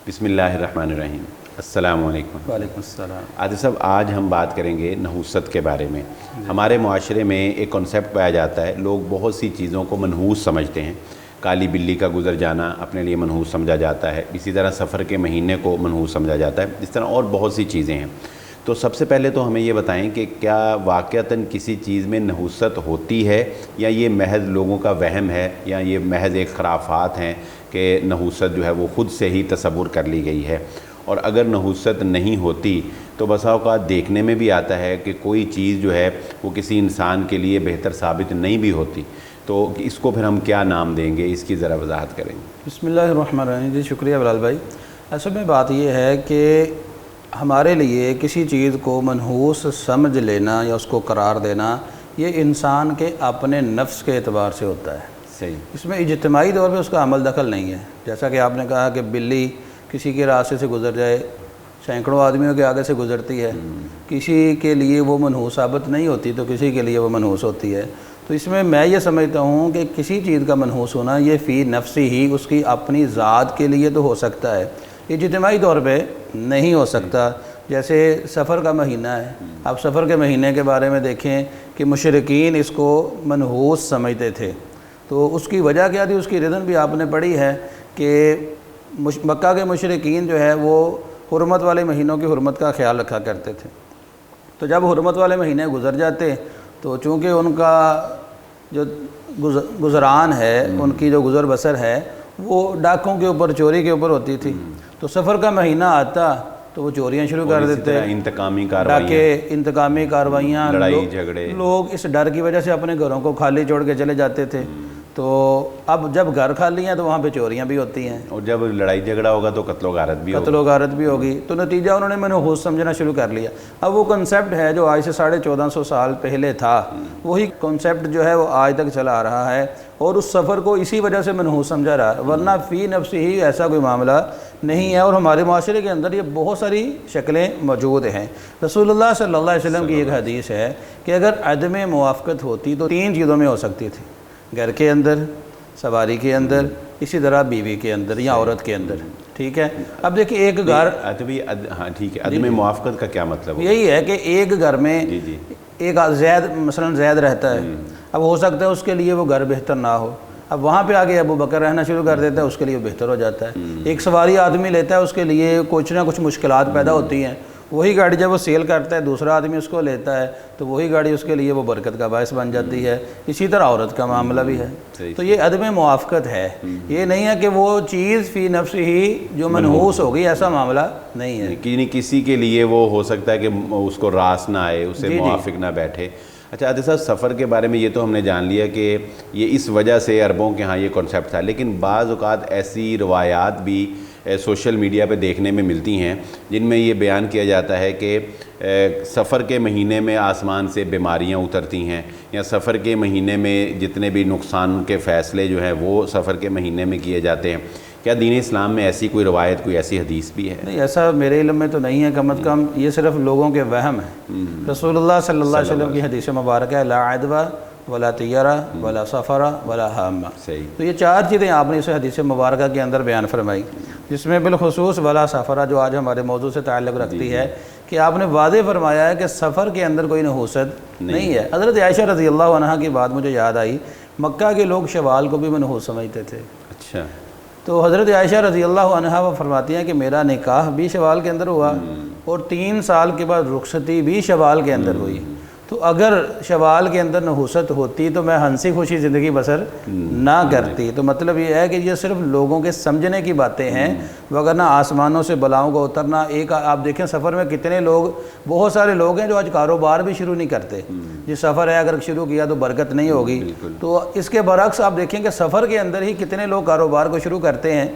بسم اللہ الرحمن الرحیم۔ السلام علیکم۔ وعلیکم السلام۔ عادل صاحب، آج ہم بات کریں گے نحوست کے بارے میں۔ ہمارے معاشرے میں ایک کنسیپٹ پایا جاتا ہے، لوگ بہت سی چیزوں کو منحوس سمجھتے ہیں۔ کالی بلی کا گزر جانا اپنے لیے منحوس سمجھا جاتا ہے، اسی طرح سفر کے مہینے کو منحوس سمجھا جاتا ہے، اس طرح اور بہت سی چیزیں ہیں۔ تو سب سے پہلے تو ہمیں یہ بتائیں کہ کیا واقعتاً کسی چیز میں نحوست ہوتی ہے، یا یہ محض لوگوں کا وہم ہے، یا یہ محض ایک خرافات ہیں کہ نحوست جو ہے وہ خود سے ہی تصور کر لی گئی ہے؟ اور اگر نحوست نہیں ہوتی تو بسا اوقات دیکھنے میں بھی آتا ہے کہ کوئی چیز جو ہے وہ کسی انسان کے لیے بہتر ثابت نہیں بھی ہوتی، تو اس کو پھر ہم کیا نام دیں گے؟ اس کی ذرا وضاحت کریں۔ بسم اللہ الرحمن الرحیم۔ جی شکریہ بلال بھائی۔ اصل میں بات یہ ہے کہ ہمارے لیے کسی چیز کو منحوس سمجھ لینا یا اس کو قرار دینا، یہ انسان کے اپنے نفس کے اعتبار سے ہوتا ہے۔ صحیح۔ اس میں اجتماعی طور پہ اس کا عمل دخل نہیں ہے۔ جیسا کہ آپ نے کہا کہ بلی کسی کے راستے سے گزر جائے، سینکڑوں آدمیوں کے آگے سے گزرتی ہے، کسی کے لیے وہ منحوس ثابت نہیں ہوتی تو کسی کے لیے وہ منحوس ہوتی ہے۔ تو اس میں یہ سمجھتا ہوں کہ کسی چیز کا منحوس ہونا یہ فی نفسی ہی اس کی اپنی ذات کے لیے تو ہو سکتا ہے، اجتماعی طور پہ نہیں ہو سکتا۔ جیسے سفر کا مہینہ ہے، آپ سفر کے مہینے کے بارے میں دیکھیں کہ مشرکین اس کو منحوس سمجھتے تھے، تو اس کی وجہ کیا تھی؟ اس کی ریزن بھی آپ نے پڑھی ہے کہ مکہ کے مشرکین جو ہے وہ حرمت والے مہینوں کی حرمت کا خیال رکھا کرتے تھے۔ تو جب حرمت والے مہینے گزر جاتے تو چونکہ ان کا جو گزران ہے، ان کی جو گزر بسر ہے وہ ڈاکوں کے اوپر، چوری کے اوپر ہوتی تھی، تو سفر کا مہینہ آتا تو وہ چوریاں شروع کر دیتے، انتقامی کاروائیاں، ڈاکے، انتقامی کاروائیاں، لڑائی جھگڑے، لوگ اس ڈر کی وجہ سے اپنے گھروں کو خالی چھوڑ کے چلے جاتے تھے۔ تو اب جب گھر خالی ہیں تو وہاں پہ چوریاں بھی ہوتی ہیں، اور جب لڑائی جھگڑا ہوگا تو قتل و غارت بھی ہوگی۔ قتل و غارت بھی ہوگی۔ تو نتیجہ انہوں نے منحوس سمجھنا شروع کر لیا۔ اب وہ کنسیپٹ ہے جو آج سے 1450 سال پہلے تھا، وہی کنسیپٹ جو ہے وہ آج تک چلا آ رہا ہے، اور اس سفر کو اسی وجہ سے منحوس سمجھا رہا ہے، ورنہ فی نفسی ہی ایسا کوئی معاملہ نہیں ہے۔ اور ہمارے معاشرے کے اندر یہ بہت ساری شکلیں موجود ہیں۔ رسول اللہ صلی اللہ علیہ وسلم کی ایک حدیث ہے کہ اگر عدم موافقت ہوتی تو 3 چیزوں میں ہو سکتی تھی: گھر کے اندر، سواری کے اندر، اسی طرح بیوی کے اندر یا عورت کے اندر۔ ٹھیک ہے، اب دیکھیں ایک گھر، ہاں ٹھیک ہے، عدم موافقت کا کیا مطلب ہے؟ یہی ہے کہ ایک گھر میں ایک زید، مثلا زید رہتا ہے، اب ہو سکتا ہے اس کے لیے وہ گھر بہتر نہ ہو، اب وہاں پہ آگے ابو بکر رہنا شروع کر دیتا ہے، اس کے لیے بہتر ہو جاتا ہے۔ ایک سواری آدمی لیتا ہے، اس کے لیے کچھ نہ کچھ مشکلات پیدا ہوتی ہیں، وہی گاڑی جب وہ سیل کرتا ہے، دوسرا آدمی اس کو لیتا ہے تو وہی گاڑی اس کے لیے وہ برکت کا باعث بن جاتی ہے۔ اسی طرح عورت کا معاملہ بھی ہے۔ تو یہ عدم موافقت ہے، یہ نہیں ہے کہ وہ چیز فی نفس ہی جو منحوس ہوگی، ایسا معاملہ نہیں ہے۔ کسی کے لیے وہ ہو سکتا ہے کہ اس کو راس نہ آئے، اسے موافق نہ بیٹھے۔ اچھا عادل صاحب، سفر کے بارے میں یہ تو ہم نے جان لیا کہ یہ اس وجہ سے عربوں کے ہاں یہ کنسیپٹ تھا، لیکن بعض اوقات ایسی روایات بھی سوشل میڈیا پہ دیکھنے میں ملتی ہیں جن میں یہ بیان کیا جاتا ہے کہ سفر کے مہینے میں آسمان سے بیماریاں اترتی ہیں، یا سفر کے مہینے میں جتنے بھی نقصان کے فیصلے جو ہیں وہ سفر کے مہینے میں کیے جاتے ہیں۔ کیا دین اسلام میں ایسی کوئی روایت، کوئی ایسی حدیث بھی ہے؟ نہیں، ایسا میرے علم میں تو نہیں ہے، کم از کم یہ صرف لوگوں کے وہم ہیں۔ رسول اللہ صلی اللہ علیہ وسلم کی حدیث مبارکہ ہے: لا عدوہ ولا طیرہ ولا سفرہ ولا حامہ۔ تو یہ 4 چیزیں آپ نے اس حدیث مبارکہ کے اندر بیان فرمائی، جس میں بالخصوص ولا سفرہ جو آج ہمارے موضوع سے تعلق رکھتی ہے، کہ آپ نے واضح فرمایا ہے کہ سفر کے اندر کوئی نحوست نہیں ہے۔ حضرت عائشہ رضی اللہ عنہا کی بات مجھے یاد آئی، مکہ کے لوگ شوال کو بھی منحوس سمجھتے تھے۔ اچھا، تو حضرت عائشہ رضی اللہ عنہا وہ فرماتی ہیں کہ میرا نکاح بھی شوال کے اندر ہوا، اور 3 سال کے بعد رخصتی بھی شوال کے اندر ہوئی۔ تو اگر شوال کے اندر نحوست ہوتی تو میں ہنسی خوشی زندگی بسر نہ کرتی۔ تو مطلب یہ ہے کہ یہ صرف لوگوں کے سمجھنے کی باتیں ہیں، وگرنہ آسمانوں سے بلاؤں کا اترنا، ایک آپ دیکھیں سفر میں کتنے لوگ، بہت سارے لوگ ہیں جو آج کاروبار بھی شروع نہیں کرتے۔ یہ سفر ہے، اگر شروع کیا تو برکت نہیں ہوگی۔ تو اس کے برعکس آپ دیکھیں کہ سفر کے اندر ہی کتنے لوگ کاروبار کو شروع کرتے ہیں،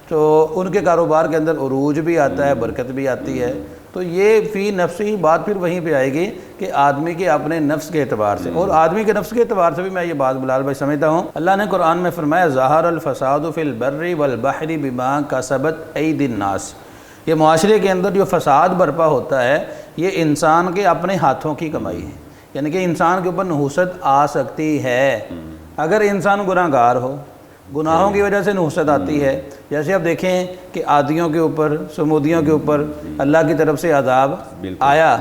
تو ان کے کاروبار کے اندر عروج بھی آتا ہے، برکت بھی آتی ہے۔ تو یہ فی نفسی بات پھر وہیں پہ آئے گی کہ آدمی کے اپنے نفس کے اعتبار سے، اور آدمی کے نفس کے اعتبار سے بھی میں یہ بات بلال بھائی سمجھتا ہوں، اللہ نے قرآن میں فرمایا: ظہر الفساد فی البر والبحر بما کسبت ایدی الناس۔ یہ معاشرے کے اندر جو فساد برپا ہوتا ہے یہ انسان کے اپنے ہاتھوں کی کمائی ہے، یعنی کہ انسان کے اوپر نحوست آ سکتی ہے۔ اگر انسان گناہ گار ہو، گناہوں کی وجہ سے نحوست آتی ہے. جیسے آپ دیکھیں کہ عادیوں کے اوپر، سمودیوں کے اوپر اللہ کی طرف سے عذاب آیا،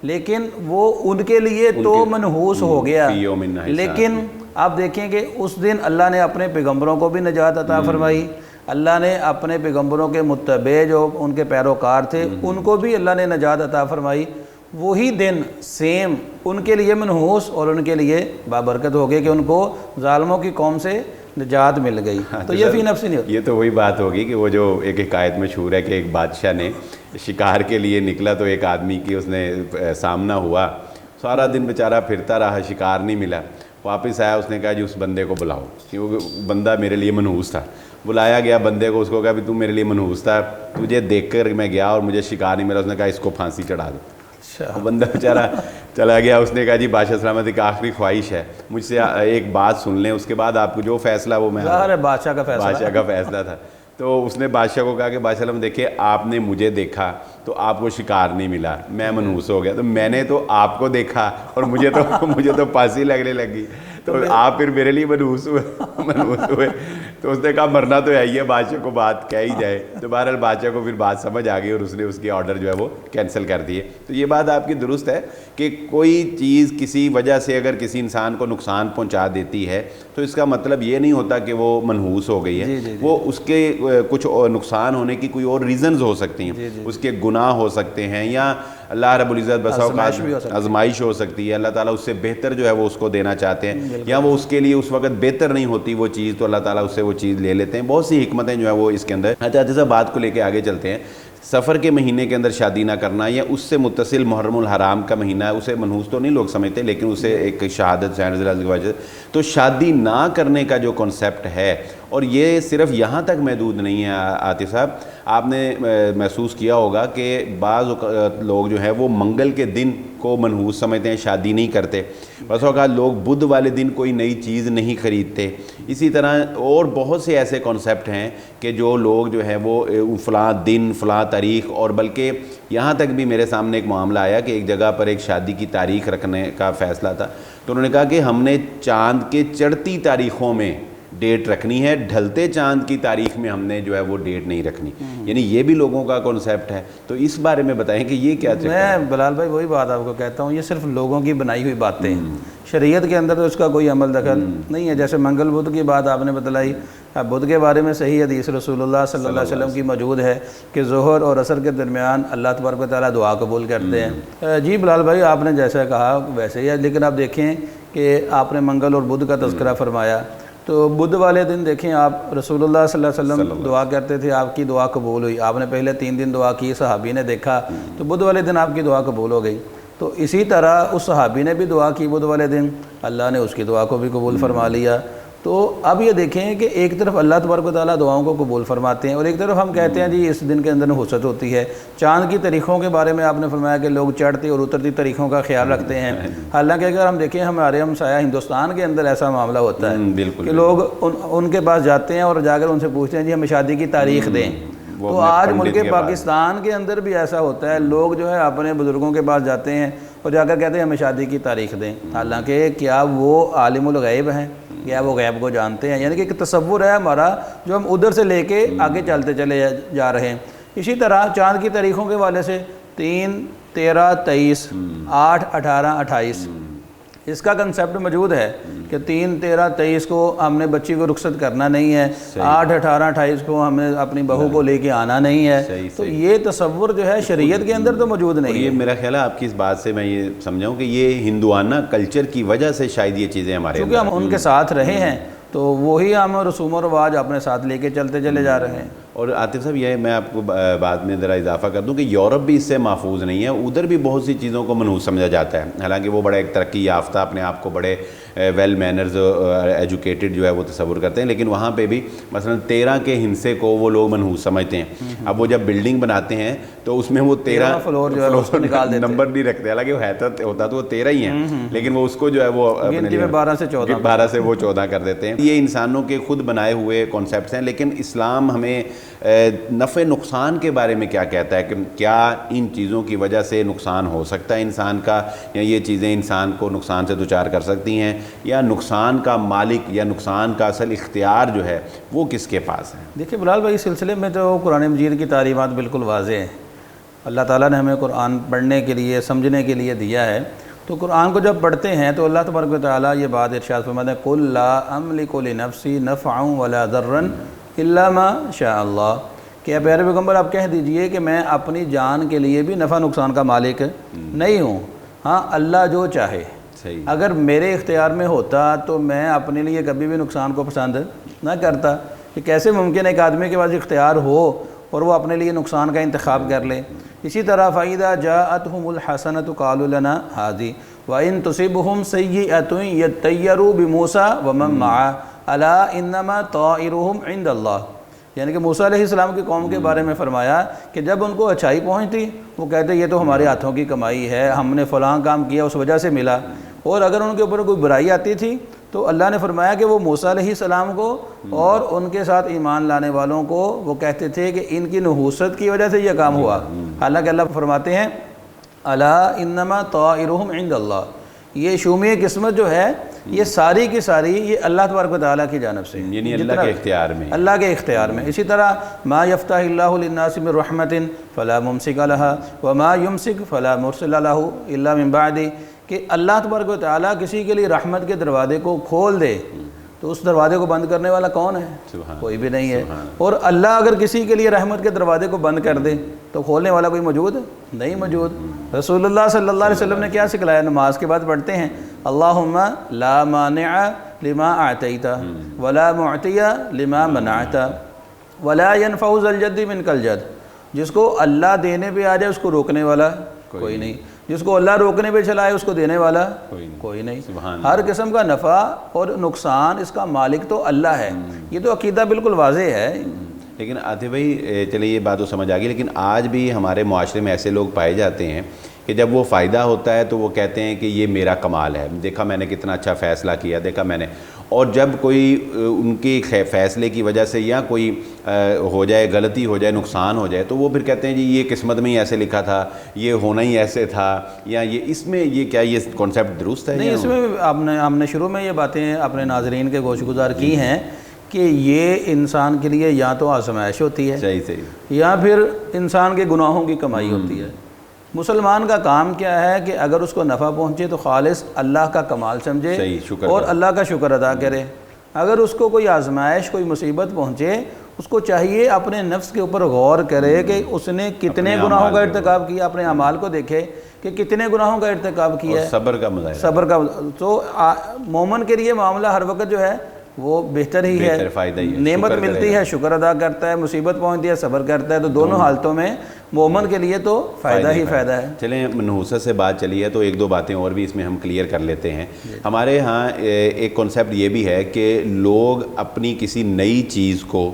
لیکن وہ ان کے لیے تو منحوس ہو گیا. لیکن آپ دیکھیں کہ اس دن اللہ نے اپنے پیغمبروں کو بھی نجات عطا فرمائی. اللہ نے اپنے پیغمبروں کے متبع جو ان کے پیروکار تھے ان کو بھی اللہ نے نجات عطا فرمائی. وہی دن سیم ان کے لیے منحوس اور ان کے لیے بابرکت ہو گئے کہ ان کو ظالموں کی قوم سے نجات مل گئی. تو یہ فی نفس نہیں ہوتا. یہ تو وہی بات ہوگی کہ وہ جو ایک حکایت مشہور ہے کہ ایک بادشاہ نے شکار کے لیے نکلا تو ایک آدمی کی اس نے سامنا ہوا، سارا دن بیچارہ پھرتا رہا، شکار نہیں ملا. واپس آیا، اس نے کہا جی اس بندے کو بلاؤ، کیونکہ بندہ میرے لیے منحوس تھا. بلایا گیا بندے کو، اس کو کہا بھی تم میرے لیے منحوس تھا، تجھے دیکھ کر میں گیا اور مجھے شکار نہیں ملا. اس نے کہا اس کو پھانسی چڑھا دو. بندہ بیچارہ چلا گیا. اس نے کہا جی بادشاہ سلامت ایک آخری خواہش ہے، مجھ سے ایک بات سن لیں، اس کے بعد آپ کو جو فیصلہ وہ میں بادشاہ کا فیصلہ تھا. تو اس نے بادشاہ کو کہا کہ بادشاہ سلامت دیکھیے، آپ نے مجھے دیکھا تو آپ کو شکار نہیں ملا، میں منحوس ہو گیا. تو میں نے تو آپ کو دیکھا اور مجھے تو پھانسی لگنے لگی، تو آپ پھر میرے لیے منحوس ہوئے. تو اس نے کہا مرنا تو ہے ہی ہے، بادشاہ کو بات کہہ ہی جائے. تو بہرحال بادشاہ کو پھر بات سمجھ آ گئی اور اس نے اس کی آرڈر جو ہے وہ کینسل کر دیے. تو یہ بات آپ کی درست ہے کہ کوئی چیز کسی وجہ سے اگر کسی انسان کو نقصان پہنچا دیتی ہے تو اس کا مطلب یہ نہیں ہوتا کہ وہ منحوس ہو گئی ہے. وہ اس کے کچھ نقصان ہونے کی کوئی اور ریزنز ہو سکتی ہیں، اس کے گناہ ہو سکتے ہیں، یا اللہ رب العزت بسا اوقات آزمائش ہو سکتی ہے. اللہ تعالیٰ اس سے بہتر جو ہے وہ اس کو دینا چاہتے ہیں، یا وہ اس کے لیے اس وقت بہتر نہیں ہوتی وہ چیز، تو اللہ تعالیٰ اس سے وہ چیز لے لیتے ہیں. بہت سی حکمتیں جو ہے وہ اس کے اندر. اچھا جیسا بات کو لے کے آگے چلتے ہیں. سفر کے مہینے کے اندر شادی نہ کرنا یا اس سے متصل محرم الحرام کا مہینہ، اسے منحوس تو نہیں لوگ سمجھتے، لیکن اسے ایک شہادت کی وجہ سے تو شادی نہ کرنے کا جو کنسیپٹ ہے، اور یہ صرف یہاں تک محدود نہیں ہے. عاطف صاحب آپ نے محسوس کیا ہوگا کہ بعض لوگ جو ہے وہ منگل کے دن کو منحوس سمجھتے ہیں، شادی نہیں کرتے. بس اوقات لوگ بدھ والے دن کوئی نئی چیز نہیں خریدتے. اسی طرح اور بہت سے ایسے کانسیپٹ ہیں کہ جو لوگ جو ہے وہ فلاں دن فلاں تاریخ، اور بلکہ یہاں تک بھی میرے سامنے ایک معاملہ آیا کہ ایک جگہ پر ایک شادی کی تاریخ رکھنے کا فیصلہ تھا، تو انہوں نے کہا کہ ہم نے چاند کے چڑھتی تاریخوں میں ڈیٹ رکھنی ہے، ڈھلتے چاند کی تاریخ میں ہم نے جو ہے وہ ڈیٹ نہیں رکھنی. یعنی یہ بھی لوگوں کا کنسیپٹ ہے. تو اس بارے میں بتائیں کہ یہ کیا چکر ہے؟ میں بلال بھائی وہی بات آپ کو کہتا ہوں، یہ صرف لوگوں کی بنائی ہوئی باتیں ہیں. شریعت کے اندر تو اس کا کوئی عمل دخل نہیں ہے. جیسے منگل بدھ کی بات آپ نے بتلائی، بدھ کے بارے میں صحیح حدیث رسول اللہ صلی اللہ علیہ وسلم کی موجود ہے کہ ظہر اور عصر کے درمیان اللہ تبارک و تعالیٰ دعا قبول کرتے ہیں. جی بلال بھائی آپ نے جیسا کہا ویسے ہی ہے، لیکن آپ دیکھیں کہ آپ نے منگل اور بدھ کا تذکرہ فرمایا، تو بدھ والے دن دیکھیں آپ رسول اللہ صلی اللہ علیہ وسلم دعا کرتے تھے، آپ کی دعا قبول ہوئی. آپ نے پہلے 3 دن دعا کی، صحابی نے دیکھا تو بدھ والے دن آپ کی دعا قبول ہو گئی. تو اسی طرح اس صحابی نے بھی دعا کی بدھ والے دن، اللہ نے اس کی دعا کو بھی قبول فرما لیا. تو اب یہ دیکھیں کہ ایک طرف اللہ تبارک و تعالیٰ دعاؤں کو قبول فرماتے ہیں، اور ایک طرف ہم کہتے ہیں جی اس دن کے اندر نحوست ہوتی ہے. چاند کی تاریخوں کے بارے میں آپ نے فرمایا کہ لوگ چڑھتی اور اترتی تاریخوں کا خیال رکھتے ہیں. حالانکہ اگر ہم دیکھیں ہمارے ہمسایہ ہندوستان کے اندر ایسا معاملہ ہوتا ہے کہ لوگ ان کے پاس جاتے ہیں اور جا کر ان سے پوچھتے ہیں جی ہمیں شادی کی تاریخ دیں. تو آج ملک پاکستان کے اندر بھی ایسا ہوتا ہے، لوگ جو ہے اپنے بزرگوں کے پاس جاتے ہیں اور جا کر کہتے ہیں ہمیں شادی کی تاریخ دیں. حالانکہ کیا وہ عالم الغیب ہیں؟ کیا وہ غیب کو جانتے ہیں؟ یعنی کہ ایک تصور ہے ہمارا جو ہم ادھر سے لے کے آگے چلتے چلے جا رہے ہیں. اسی طرح چاند کی تاریخوں کے حوالے سے 3 13 23 8 18 28 اس کا کنسیپٹ موجود ہے کہ 3 13 23 کو ہم نے بچی کو رخصت کرنا نہیں ہے، 8 18 28 کو ہمیں اپنی بہو کو لے کے آنا نہیں ہے. تو یہ تصور جو ہے شریعت کے اندر تو موجود نہیں ہے. یہ میرا خیال ہے آپ کی اس بات سے میں یہ سمجھاؤں کہ یہ ہندوانہ کلچر کی وجہ سے شاید یہ چیزیں ہمارے کیونکہ ہم ان کے ساتھ رہے ہیں تو وہی ہم رسوم و رواج اپنے ساتھ لے کے چلتے چلے جا رہے ہیں. اور عاطف صاحب یہ میں آپ کو بعد میں ذرا اضافہ کر دوں کہ یورپ بھی اس سے محفوظ نہیں ہے. ادھر بھی بہت سی چیزوں کو منحوس سمجھا جاتا ہے، حالانکہ وہ بڑا ایک ترقی یافتہ اپنے آپ کو بڑے ویل مینرز ایجوکیٹڈ جو ہے وہ تصور کرتے ہیں، لیکن وہاں پہ بھی مثلا 13 کے ہندسے کو وہ لوگ منحوس سمجھتے ہیں. اب وہ جب بلڈنگ بناتے ہیں تو اس میں وہ 13 فلور جو ہے اس کو نکال دیتے ہیں، نمبر نہیں رکھتے، حالانکہ وہ ہوتا تو وہ 13 ہی ہیں، لیکن وہ اس کو جو ہے وہ گنتی میں 12 سے 14 سے وہ 14 کر دیتے ہیں. یہ انسانوں کے خود بنائے ہوئے کانسیپٹس ہیں، لیکن اسلام ہمیں نفع نقصان کے بارے میں کیا کہتا ہے کہ کیا ان چیزوں کی وجہ سے نقصان ہو سکتا ہے انسان کا، یا یہ چیزیں انسان کو نقصان سے دوچار کر سکتی ہیں، یا نقصان کا مالک یا نقصان کا اصل اختیار جو ہے وہ کس کے پاس ہے؟ دیکھیں بلال بھائی، اس سلسلے میں تو قرآن مجید کی تعلیمات بالکل واضح ہیں۔ اللہ تعالیٰ نے ہمیں قرآن پڑھنے کے لیے، سمجھنے کے لیے دیا ہے، تو قرآن کو جب پڑھتے ہیں تو اللہ تبارک و تعالیٰ یہ بات ارشاد فرماتے ہیں قُلْ لَا أَمْلِكُ لِنَفْسِي نَفْعًا وَلَا ضَرًّا إِلَّا مَا شَاءَ اللَّهُ، کہ پیارے پیغمبر آپ کہہ دیجئے کہ میں اپنی جان کے لیے بھی نفع نقصان کا مالک نہیں ہوں، ہاں اللہ جو چاہے۔ صحیح۔ اگر میرے اختیار میں ہوتا تو میں اپنے لیے کبھی بھی نقصان کو پسند نہ کرتا۔ کہ کیسے ممکن ہے ایک آدمی کے پاس اختیار ہو اور وہ اپنے لیے نقصان کا انتخاب کر لے؟ اسی طرح فَإِذَا جَاءَتْهُمُ الْحَسَنَةُ قَالُوا لَنَا هَذِهِ وَإِن تُصِبْهُمْ سَيِّئَةٌ يَطَّيَّرُوا بِمُوسَىٰ وَمَن مَّعَهُ أَلَا إِنَّمَا طَائِرُهُم عِندَ اللَّهِ، یعنی کہ موسیٰ علیہ السلام کی قوم کے بارے میں فرمایا کہ جب ان کو اچھائی پہنچتی وہ کہتے یہ تو ہمارے ہاتھوں کی کمائی ہے، ہم نے فلاں کام کیا اس وجہ سے ملا، اور اگر ان کے اوپر کوئی برائی آتی تھی تو اللہ نے فرمایا کہ وہ موسیٰ علیہ السلام کو اور ان کے ساتھ ایمان لانے والوں کو وہ کہتے تھے کہ ان کی نحوست کی وجہ سے یہ کام ہوا، حالانکہ اللہ فرماتے ہیں الا انما طائرهم عند اللہ، یہ شومی قسمت جو ہے یہ ساری کی ساری یہ اللہ تبارک و تعالیٰ کی جانب سے، یعنی اللہ کے اختیار میں، اللہ کے اختیار میں۔ اسی طرح ما یفتح اللہ للناس من رحمت فلا ممسک لها وما یمسک فلا مرسل له الا من بعد، کہ اللہ تبارک و تعالیٰ کسی کے لیے رحمت کے دروازے کو کھول دے تو اس دروازے کو بند کرنے والا کون ہے؟ کوئی بھی نہیں ہے۔ اور اللہ اگر کسی کے لیے رحمت کے دروازے کو بند کر دے تو کھولنے والا کوئی موجود نہیں موجود۔ رسول اللہ صلی اللہ علیہ وسلم نے کیا سکھلایا؟ نماز کے بعد پڑھتے ہیں اللہم لا مانع لما اعطیت ولا معطی لما منعت ولا ينفع ذا الجد منک الجد، جس کو اللہ دینے پہ آ جائے اس کو روکنے والا کوئی نہیں، جس کو اللہ روکنے پہ چلائے اس کو دینے والا کوئی نہیں۔ ہر قسم کا نفع اور نقصان اس کا مالک تو اللہ ہے، یہ تو عقیدہ بالکل واضح ہے۔ لیکن عاطف بھائی چلیے یہ بات تو سمجھ آ گئی، لیکن آج بھی ہمارے معاشرے میں ایسے لوگ پائے جاتے ہیں کہ جب وہ فائدہ ہوتا ہے تو وہ کہتے ہیں کہ یہ میرا کمال ہے، دیکھا میں نے کتنا اچھا فیصلہ کیا، دیکھا میں نے، اور جب کوئی ان کے فیصلے کی وجہ سے یا کوئی ہو جائے غلطی ہو جائے، نقصان ہو جائے، تو وہ پھر کہتے ہیں جی یہ قسمت میں ہی ایسے لکھا تھا، یہ ہونا ہی ایسے تھا، یا یہ اس میں یہ کیا یہ کانسیپٹ درست ہے؟ نہیں، اس میں ہم نے شروع میں یہ باتیں اپنے ناظرین کے گوش گزار کی ہیں کہ یہ انسان کے لیے یا تو آزمائش ہوتی ہے، صحیح، یا پھر انسان کے گناہوں کی کمائی ہوتی ہے۔ مسلمان کا کام کیا ہے کہ اگر اس کو نفع پہنچے تو خالص اللہ کا کمال سمجھے اور اللہ کا شکر ادا کرے، اگر اس کو کوئی آزمائش کوئی مصیبت پہنچے اس کو چاہیے اپنے نفس کے اوپر غور کرے کہ اس نے کتنے گناہوں کا ارتکاب کیا، اپنے اعمال کو دیکھے کہ کتنے گناہوں کا ارتکاب کیا ہے، صبر کا مظاہرہ، صبر کا۔ تو مومن کے لیے معاملہ ہر وقت جو ہے وہ بہتر ہی ہے، نعمت ملتی ہے شکر ادا کرتا ہے، مصیبت پہنچتی ہے صبر کرتا ہے، تو دونوں حالتوں میں مومن کے لیے تو فائدہ ہی فائدہ ہے۔ چلیں منحوست سے بات چلی ہے تو ایک دو باتیں اور بھی اس میں ہم کلیئر کر لیتے ہیں۔ ہمارے ہاں ایک کنسیپٹ یہ بھی ہے کہ لوگ اپنی کسی نئی چیز کو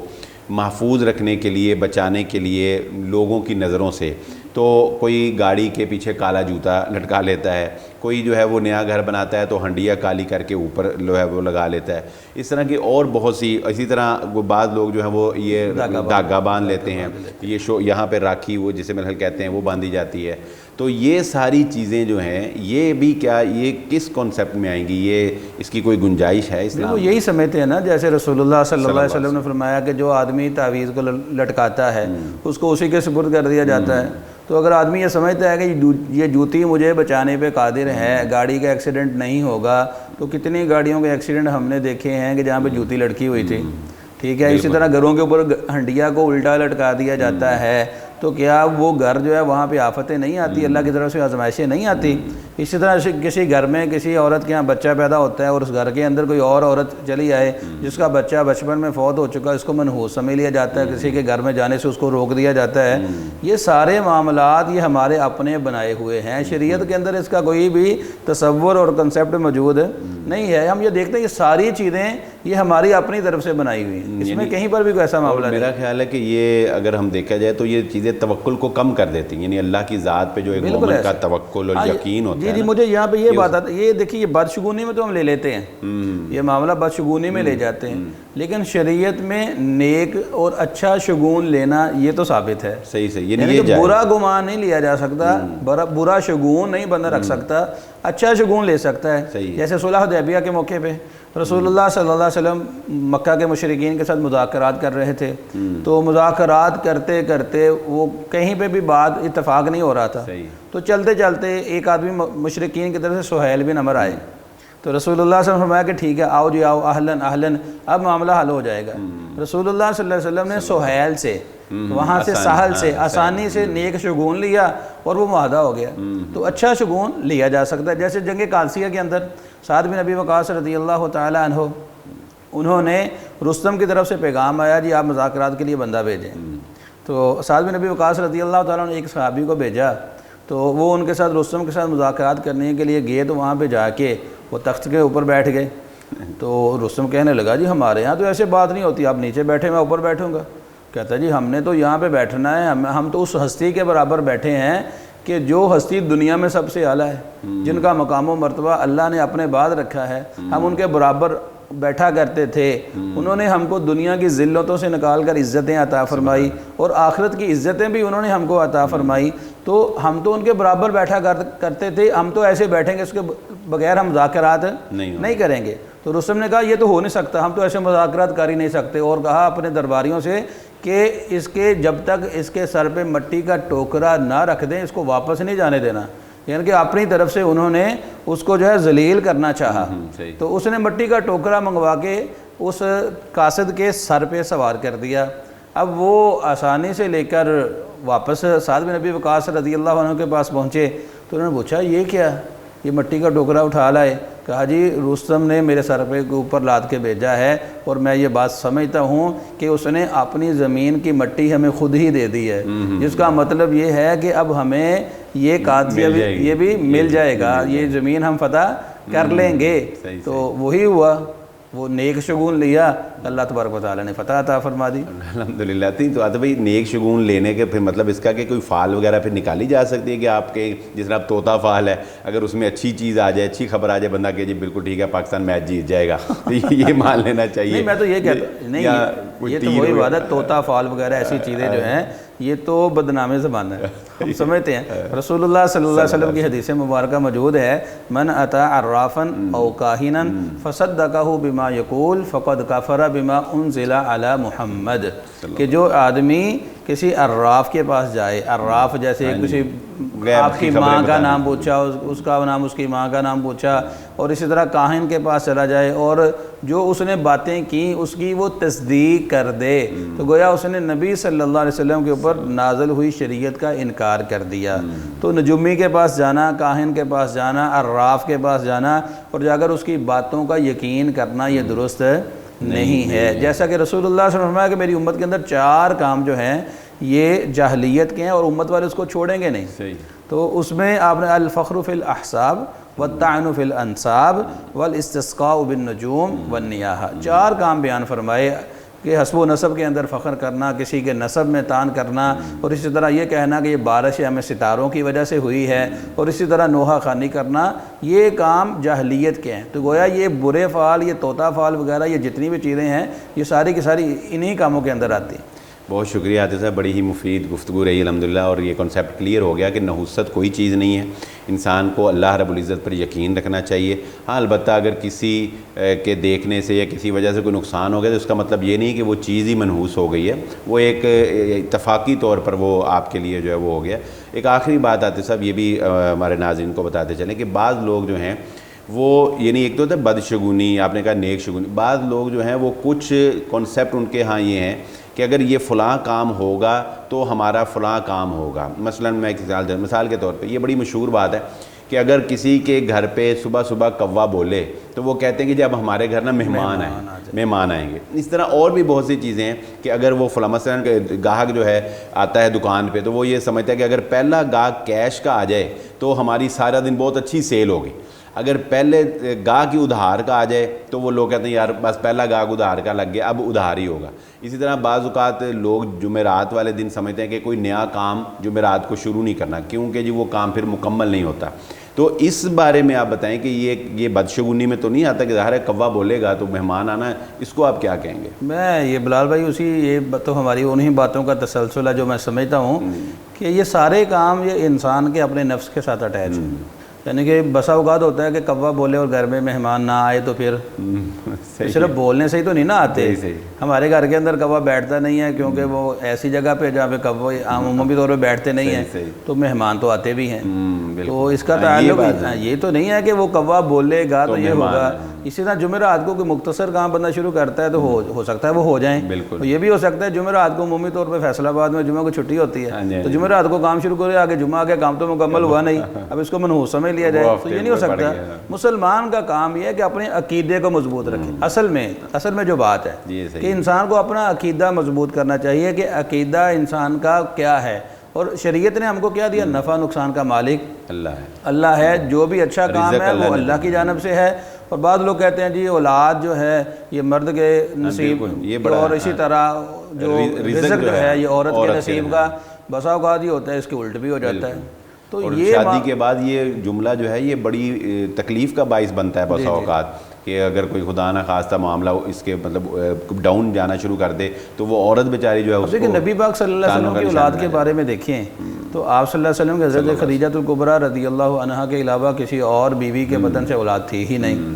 محفوظ رکھنے کے لیے، بچانے کے لیے لوگوں کی نظروں سے، تو کوئی گاڑی کے پیچھے کالا جوتا لٹکا لیتا ہے، کوئی جو ہے وہ نیا گھر بناتا ہے تو ہنڈیا کالی کر کے اوپر جو ہے وہ لگا لیتا ہے، اس طرح کی اور بہت سی، اسی طرح بعض لوگ جو ہیں وہ یہ دھاگا باندھ لیتے ہیں، یہ یہاں پہ راکھی وہ جسے میرے خیال کہتے ہیں وہ باندھی جاتی ہے، تو یہ ساری چیزیں جو ہیں یہ بھی کیا یہ کس کانسیپٹ میں آئیں گی؟ یہ اس کی کوئی گنجائش ہے اسلام؟ وہ یہی سمجھتے ہیں نا، جیسے رسول اللہ صلی اللہ علیہ وسلم نے فرمایا کہ جو آدمی تعویذ کو لٹکاتا ہے اس کو اسی کے سپرد کر دیا جاتا ہے۔ تو اگر آدمی یہ سمجھتا ہے کہ یہ جوتی مجھے بچانے پہ قادر ہے، گاڑی کا ایکسیڈنٹ نہیں ہوگا، تو کتنی گاڑیوں کے ایکسیڈنٹ ہم نے دیکھے ہیں کہ جہاں پہ جوتی لٹکی ہوئی تھی، ٹھیک ہے۔ اسی طرح گھروں کے اوپر ہنڈیا کو الٹا لٹکا دیا جاتا ہے، تو کیا وہ گھر جو ہے وہاں پہ آفتیں نہیں آتی، اللہ کی طرف سے آزمائشیں نہیں آتی؟ اسی طرح کسی گھر میں کسی عورت کے یہاں بچہ پیدا ہوتا ہے اور اس گھر کے اندر کوئی اور عورت چلی آئے جس کا بچہ بچپن میں فوت ہو چکا، اس کو منحوس سمجھ لیا جاتا ہے، کسی کے گھر میں جانے سے اس کو روک دیا جاتا ہے۔ یہ سارے معاملات یہ ہمارے اپنے بنائے ہوئے ہیں، شریعت کے اندر اس کا کوئی بھی تصور اور کنسیپٹ موجود نہیں ہے۔ ہم یہ دیکھتے ہیں یہ ساری چیزیں یہ ہماری اپنی طرف سے بنائی ہوئی ہیں، اس میں کہیں پر بھی کوئی ایسا معاملہ نہیں۔ میرا خیال ہے کہ یہ اگر ہم دیکھا جائے تو یہ چیزیں توکل کو کم کر دیتی ہیں، یعنی اللہ کی ذات پہ جو ایک مومن کا توکل اور یقین ہوتا ہے۔ جی مجھے یہاں پہ یہ بات آتا ہے، یہ دیکھیے یہ بدشگونی میں تو ہم لے لیتے ہیں، یہ معاملہ بدشگونی میں لے جاتے ہیں، لیکن شریعت میں نیک اور اچھا شگون لینا یہ تو ثابت ہے۔ صحیح یعنی کہ برا گمان نہیں لیا جا سکتا، برا شگون نہیں بندہ رکھ سکتا، اچھا شگون لے سکتا ہے۔ جیسے صلح حدیبیہ کے موقع پہ رسول اللہ صلی اللہ علیہ وسلم مکہ کے مشرکین کے ساتھ مذاکرات کر رہے تھے، تو مذاکرات کرتے کرتے وہ کہیں پہ بھی بات اتفاق نہیں ہو رہا تھا، تو چلتے چلتے ایک آدمی مشرکین کی طرف سے سہیل بن عمر آئے، تو رسول اللہ صلی اللہ علیہ وسلم نے فرمایا کہ ٹھیک ہے آؤ جی آؤ، اہلاً اہلاً، اب معاملہ حل ہو جائے گا۔ رسول اللہ صلی اللہ علیہ وسلم نے سہیل سے، وہاں سے سہل سے آسانی سے نیک شگون لیا اور وہ معاہدہ ہو گیا۔ تو اچھا شگون لیا جا سکتا ہے، جیسے جنگ قادسیہ کے اندر سعد بن ابی وقاص رضی اللہ تعالی عنہ، انہوں نے رستم کی طرف سے پیغام آیا جی آپ مذاکرات کے لیے بندہ بھیجیں، تو سعد بن ابی وقاص رضی اللہ تعالیٰ نے ایک صحابی کو بھیجا، تو وہ ان کے ساتھ رستم کے ساتھ مذاکرات کرنے کے لیے گئے، تو وہاں پہ جا کے وہ تخت کے اوپر بیٹھ گئے، تو رستم کہنے لگا جی ہمارے یہاں تو ایسے بات نہیں ہوتی، آپ نیچے بیٹھے میں اوپر بیٹھوں گا۔ کہتا جی ہم نے تو یہاں پہ بیٹھنا ہے، ہم تو اس ہستی کے برابر بیٹھے ہیں کہ جو ہستی دنیا میں سب سے اعلیٰ ہے، جن کا مقام و مرتبہ اللہ نے اپنے بعد رکھا ہے، ہم ان کے برابر بیٹھا کرتے تھے، انہوں نے ہم کو دنیا کی ذلتوں سے نکال کر عزتیں عطا فرمائی اور آخرت کی عزتیں بھی انہوں نے ہم کو عطا فرمائی، تو ہم تو ان کے برابر بیٹھا کرتے تھے، ہم تو ایسے بیٹھیں گے اس کے بغیر ہم مذاکرات نہیں کریں گے۔ تو رستم نے کہا یہ تو ہو نہیں سکتا، ہم تو ایسے مذاکرات کر ہی نہیں سکتے، اور کہا اپنے درباریوں سے کہ اس کے جب تک اس کے سر پہ مٹی کا ٹوکرا نہ رکھ دیں اس کو واپس نہیں جانے دینا، یعنی کہ اپنی طرف سے انہوں نے اس کو جو ہے ذلیل کرنا چاہا، تو اس نے مٹی کا ٹوکرا منگوا کے اس قاصد کے سر پہ سوار کر دیا۔ اب وہ آسانی سے لے کر واپس سعد بن ابی وقاص رضی اللہ عنہ کے پاس پہنچے، تو انہوں نے پوچھا یہ کیا، یہ مٹی کا ٹوکرا اٹھا لائے؟ کہا جی رستم نے میرے سر پہ اوپر لاد کے بھیجا ہے، اور میں یہ بات سمجھتا ہوں کہ اس نے اپنی زمین کی مٹی ہمیں خود ہی دے دی ہے، جس کا مطلب یہ ہے کہ اب ہمیں یہ قادسیہ یہ بھی مل جائے گا، یہ زمین ہم فتح کر لیں گے۔ تو وہی ہوا، وہ نیک شگون لیا، اللہ تبارک و تعالیٰ نے فتح عطا فرما دی۔ الحمدللہ۔ تو آتا بھائی نیک شگون لینے کے پھر مطلب اس کا کہ کوئی فعال وغیرہ پھر نکالی جا سکتی ہے کہ آپ کے جس طرح طوطا فعال ہے، اگر اس میں اچھی چیز آ جائے، اچھی خبر آ جائے، بندہ کہ جی بالکل ٹھیک ہے پاکستان میچ جیت جائے گا، یہ مان لینا چاہیے؟ نہیں میں تو یہ کہتا ہوں، نہیں یہ تو وہی بات ہے، طوطا فعال وغیرہ ایسی چیزیں جو ہیں یہ تو بدنام زبان ہے، ہم سمجھتے ہیں۔ رسول اللہ صلی اللہ علیہ وسلم کی حدیث مبارکہ موجود ہے، من اتی عرافا او کاہنا فصدقہ بما یقول فقد کفر بما انزل علی محمد، کہ جو آدمی کسی عراف کے پاس جائے، عراف جیسے کسی آپ کی ماں کا نام پوچھا، اس کا نام، اس کی ماں کا نام پوچھا، اور اسی طرح کاہن کے پاس چلا جائے اور جو اس نے باتیں کی اس کی وہ تصدیق کر دے، تو گویا اس نے نبی صلی اللہ علیہ وسلم کے اوپر نازل ہوئی شریعت کا انکار کر دیا۔ تو نجومی کے پاس جانا، کاہن کے پاس جانا، عراف کے پاس جانا اور جا کر اس کی باتوں کا یقین کرنا یہ درست نہیں ہے۔ جیسا کہ رسول اللہ صلی اللہ علیہ وسلم نے فرمایا کہ میری امت کے اندر 4 کام جو ہیں یہ جاہلیت کے ہیں اور امت والے اس کو چھوڑیں گے نہیں۔ تو اس میں آپ نے الفخر فی الاحساب والطعن فی الانساب والاستسقاء بالنجوم والنیاحہ، 4 کام بیان فرمائے کہ حسب و نسب کے اندر فخر کرنا، کسی کے نسب میں تان کرنا، اور اسی طرح یہ کہنا کہ یہ بارش ہمیں ستاروں کی وجہ سے ہوئی ہے، اور اسی طرح نوحہ خوانی کرنا، یہ کام جاہلیت کے ہیں۔ تو گویا یہ برے فعال، یہ طوطا فعال وغیرہ، یہ جتنی بھی چیزیں ہیں یہ ساری کی ساری انہی کاموں کے اندر آتی ہیں۔ بہت شکریہ عاطف صاحب، بڑی ہی مفید گفتگو رہی الحمدللہ، اور یہ کنسیپٹ کلیئر ہو گیا کہ نحوست کوئی چیز نہیں ہے، انسان کو اللہ رب العزت پر یقین رکھنا چاہیے۔ ہاں البتہ اگر کسی کے دیکھنے سے یا کسی وجہ سے کوئی نقصان ہو گیا تو اس کا مطلب یہ نہیں کہ وہ چیز ہی منحوس ہو گئی ہے، وہ ایک اتفاقی طور پر وہ آپ کے لیے جو ہے وہ ہو گیا۔ ایک آخری بات عاطف صاحب یہ بھی ہمارے ناظرین کو بتاتے چلیں کہ بعض لوگ جو ہیں وہ یعنی ایک تو ہوتا ہے بدشگونی، آپ نے کہا نیک شگونی، بعض لوگ جو ہیں وہ کچھ کانسیپٹ ان کے ہاں یہ ہیں کہ اگر یہ فلاں کام ہوگا تو ہمارا فلاں کام ہوگا۔ مثلا میں ایک مثال کے طور پہ یہ بڑی مشہور بات ہے کہ اگر کسی کے گھر پہ صبح صبح کوا بولے تو وہ کہتے ہیں کہ جب ہمارے گھر نا مہمان آئیں گے۔ اس طرح اور بھی بہت سی چیزیں ہیں کہ اگر وہ فلاں مثلا گاہک جو ہے آتا ہے دکان پہ تو وہ یہ سمجھتا ہے کہ اگر پہلا گاہک کیش کا آ جائے تو ہماری سارا دن بہت اچھی سیل ہوگی۔ اگر پہلے گاہ کی ادھار کا آ جائے تو وہ لوگ کہتے ہیں یار بس پہلا گاہ ادھار کا لگ گیا، اب ادھار ہی ہوگا۔ اسی طرح بعض اوقات لوگ جمعرات والے دن سمجھتے ہیں کہ کوئی نیا کام جمعرات کو شروع نہیں کرنا، کیونکہ جی وہ کام پھر مکمل نہیں ہوتا۔ تو اس بارے میں آپ بتائیں کہ یہ بدشگونی میں تو نہیں آتا کہ ظاہر ہے کوا بولے گا تو مہمان آنا ہے، اس کو آپ کیا کہیں گے؟ میں یہ بلال بھائی یہ تو ہماری انہی باتوں کا تسلسل ہے جو میں سمجھتا ہوں کہ یہ سارے کام یہ انسان کے اپنے نفس کے ساتھ اٹیچ ہیں، یعنی کہ بسا اوقات ہوتا ہے کہ کوا بولے اور گھر میں مہمان نہ آئے تو پھر صرف بولنے سے ہی تو نہیں نہ آتے۔ ہمارے گھر کے اندر کوا بیٹھتا نہیں ہے کیونکہ وہ ایسی جگہ پہ جہاں پہ کوے عمومی طور پہ بیٹھتے نہیں ہیں، تو مہمان تو آتے بھی ہیں۔ تو اس کا تعلق یہ تو نہیں ہے کہ وہ کوا بولے گا تو یہ ہوگا۔ اسی طرح جمعرات کو کوئی مختصر کام بندہ شروع کرتا ہے تو ہو سکتا ہے وہ ہو جائیں، تو یہ بھی ہو سکتا ہے جمعرات کو عمومی طور پہ فیصل آباد میں جمعہ کو چھٹی ہوتی ہے تو جمعرات کو کام شروع کرے، آگے جمعہ کے کام تو مکمل ہوا نہیں، اب اس کو منحوس سمجھ لیا جائے تو یہ نہیں ہو سکتا۔ مسلمان کا کام یہ ہے کہ اپنے عقیدے کو مضبوط رکھے۔ اصل میں جو بات ہے کہ انسان کو اپنا عقیدہ مضبوط کرنا چاہیے کہ عقیدہ انسان کا کیا ہے، اور شریعت نے ہم کو کیا دیا؟ نفع نقصان کا مالک اللہ ہے، جو بھی اچھا کام ہے وہ اللہ کی جانب سے ہے۔ اور بعض لوگ کہتے ہیں جی اولاد جو ہے یہ مرد کے نصیب، اور اسی طرح جو رزق جو ہے یہ عورت کے نصیب کا، بسا اوقات یہ ہوتا ہے اس کے الٹ بھی ہو جاتا ہے۔ تو یہ شادی کے بعد یہ جملہ جو ہے یہ بڑی تکلیف کا باعث بنتا ہے بسا اوقات، کہ اگر کوئی خدا نہ خواستہ معاملہ اس کے مطلب ڈاؤن جانا شروع کر دے تو وہ عورت بیچاری جو ہے اس کو نبی پاک صلی اللہ علیہ وسلم کی اولاد کے بارے میں دیکھیں تو آپ صلی اللہ علیہ وسلم کے حضرت خدیجہ الکبریٰ رضی اللہ عنہا کے علاوہ کسی اور بیوی کے بدن سے اولاد تھی ہی نہیں،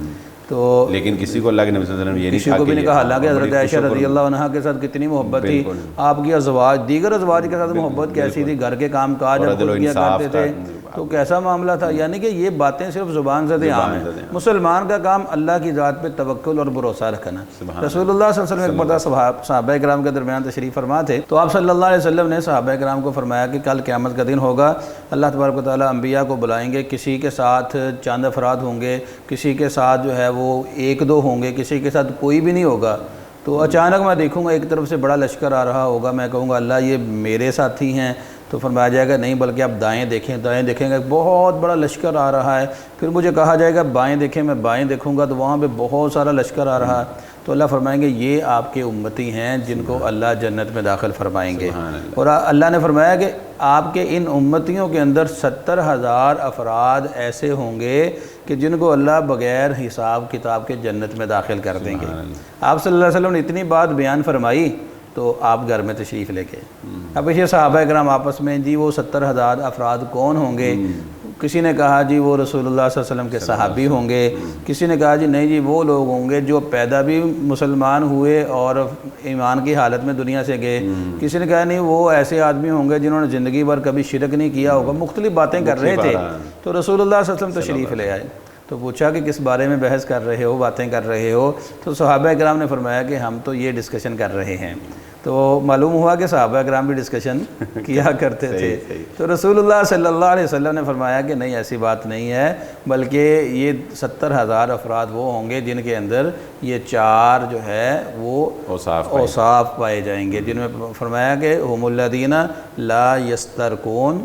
تو لیکن کسی کو اللہ کے نبی صلی اللہ علیہ وسلم یہ نہیں کسی کو بھی نہیں کہا۔ حالانکہ حضرت عائشہ رضی اللہ عنہا کے ساتھ کتنی محبت تھی، آپ کی ازواج دیگر ازواج کے ساتھ محبت کیسی تھی، گھر کے کام کاج کیا کرتے تھے، تو کیسا معاملہ تھا۔ یعنی کہ یہ باتیں صرف زبان سے عام ہیں۔ مسلمان کا کام اللہ کی ذات پہ توکل اور بھروسہ رکھنا۔ رسول اللہ صلی اللہ علیہ وسلم ایک مرتبہ صحابہ کرام کے درمیان تشریف فرما تھے، تو آپ صلی اللہ علیہ وسلم نے صحابہ کرام کو فرمایا کہ کل قیامت کا دن ہوگا، اللہ تبارک و تعالیٰ انبیاء کو بلائیں گے، کسی کے ساتھ چند افراد ہوں گے، کسی کے ساتھ جو ہے وہ ایک دو ہوں گے، کسی کے ساتھ کوئی بھی نہیں ہوگا۔ تو اچانک میں دیکھوں گا ایک طرف سے بڑا لشکر آ رہا ہوگا، میں کہوں گا اللہ یہ میرے ساتھی ہیں، تو فرمایا جائے گا نہیں بلکہ آپ دائیں دیکھیں گے بہت بڑا لشکر آ رہا ہے، پھر مجھے کہا جائے گا بائیں دیکھیں، میں بائیں دیکھوں گا تو وہاں پہ بہت سارا لشکر آ رہا ہے، تو اللہ فرمائیں گے یہ آپ کے امتی ہیں جن کو اللہ جنت میں داخل فرمائیں گے۔ اور اللہ نے فرمایا کہ آپ کے ان امتیوں کے اندر 70,000 افراد ایسے ہوں گے کہ جن کو اللہ بغیر حساب کتاب کے جنت میں داخل کر دیں گے۔ آپ صلی اللہ علیہ وسلم نے اتنی بات بیان فرمائی تو آپ گھر میں تشریف لے کے اب یہ صحابہ کرام آپس میں جی وہ 70,000 افراد کون ہوں گے؟ کسی نے کہا جی وہ رسول اللہ صلی اللہ علیہ وسلم کے صحابی ہوں گے، کسی نے کہا جی نہیں جی وہ لوگ ہوں گے جو پیدا بھی مسلمان ہوئے اور ایمان کی حالت میں دنیا سے گئے، کسی نے کہا نہیں وہ ایسے آدمی ہوں گے جنہوں نے زندگی بھر کبھی شرک نہیں کیا ہوگا۔ مختلف باتیں کر رہے تھے، تو رسول اللہ صلی اللہ علیہ وسلم تشریف لے آئے، تو پوچھا کہ کس بارے میں بحث کر رہے ہو، باتیں کر رہے ہو؟ تو صحابہ کرام نے فرمایا کہ ہم تو یہ ڈسکشن کر رہے ہیں۔ تو معلوم ہوا کہ صحابہ کرام بھی ڈسکشن کیا کرتے تھے۔ تو رسول اللہ صلی اللہ علیہ وسلم نے فرمایا کہ نہیں ایسی بات نہیں ہے، بلکہ یہ 70,000 افراد وہ ہوں گے جن کے اندر یہ 4 جو ہے وہ اوصاف پائے جائیں گے، جن میں فرمایا کہ ہم الذین لا یسترقون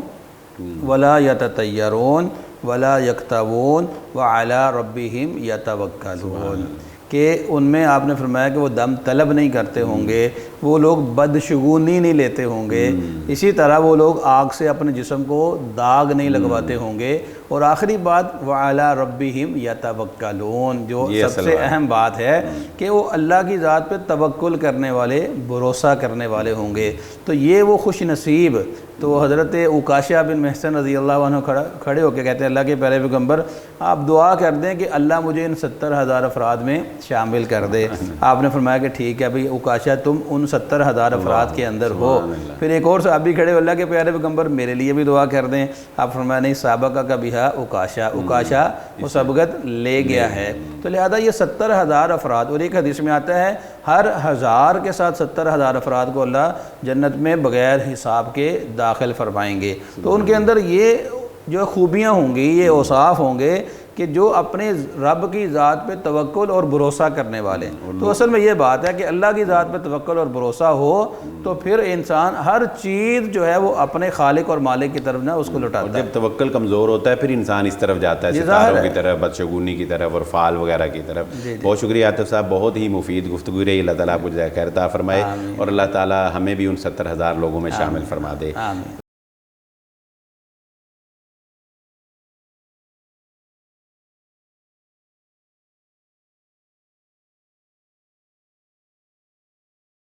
ولا یتطیرون ولا یکتوون وعلی ربہم یتوکلون، کہ ان میں آپ نے فرمایا کہ وہ دم طلب نہیں کرتے ہوں گے، وہ لوگ بدشگونی نہیں لیتے ہوں گے، اسی طرح وہ لوگ آگ سے اپنے جسم کو داغ نہیں لگواتے ہوں گے، اور آخری بات وعلی ربہم یتوکلون، جو سب سے اہم بات ہے کہ وہ اللہ کی ذات پہ توکل کرنے والے، بھروسہ کرنے والے ہوں گے۔ تو یہ وہ خوش نصیب، تو حضرت عکاشہ بن محصن رضی اللہ عنہ کھڑے ہو کے کہتے ہیں اللہ کے پیارے پیغمبر آپ دعا کر دیں کہ اللہ مجھے ان 70,000 افراد میں شامل کر دے۔ آپ نے فرمایا کہ ٹھیک ہے بھئی عکاشہ تم ان 70,000 افراد کے اندر ہو۔ پھر ایک اور صحابی کھڑے ہو اللہ کے پیارے پیغمبر میرے لیے بھی دعا کر دیں۔ آپ فرمایا نہیں سابقہ کا بہا عکاشہ وہ سبقت لے گیا ہے۔ تو لہذا یہ 70,000 افراد، اور ایک حدیث میں آتا ہے ہر 1000 کے ساتھ 70,000 افراد کو اللہ جنت میں بغیر حساب کے داخل فرمائیں گے۔ تو ان کے اندر یہ جو خوبیاں ہوں گی، یہ اوصاف ہوں گے کہ جو اپنے رب کی ذات پہ توکل اور بھروسہ کرنے والے ہیں۔ تو اصل میں یہ بات ہے کہ اللہ کی ذات پہ توکل اور بھروسہ ہو تو پھر انسان ہر چیز جو ہے وہ اپنے خالق اور مالک کی طرف اس کو لوٹاتا ہے۔ جب توکل کمزور ہوتا ہے پھر انسان اس طرف جاتا ہے، ستاروں کی طرف، بدشگونی کی طرف اور فال وغیرہ کی طرف۔ بہت شکریہ عاطف صاحب، بہت ہی مفید گفتگو رہی۔ اللہ تعالیٰ آپ کو جزائے خیر عطا فرمائے اور اللہ تعالیٰ ہمیں بھی ان 70,000 لوگوں میں شامل فرما دے۔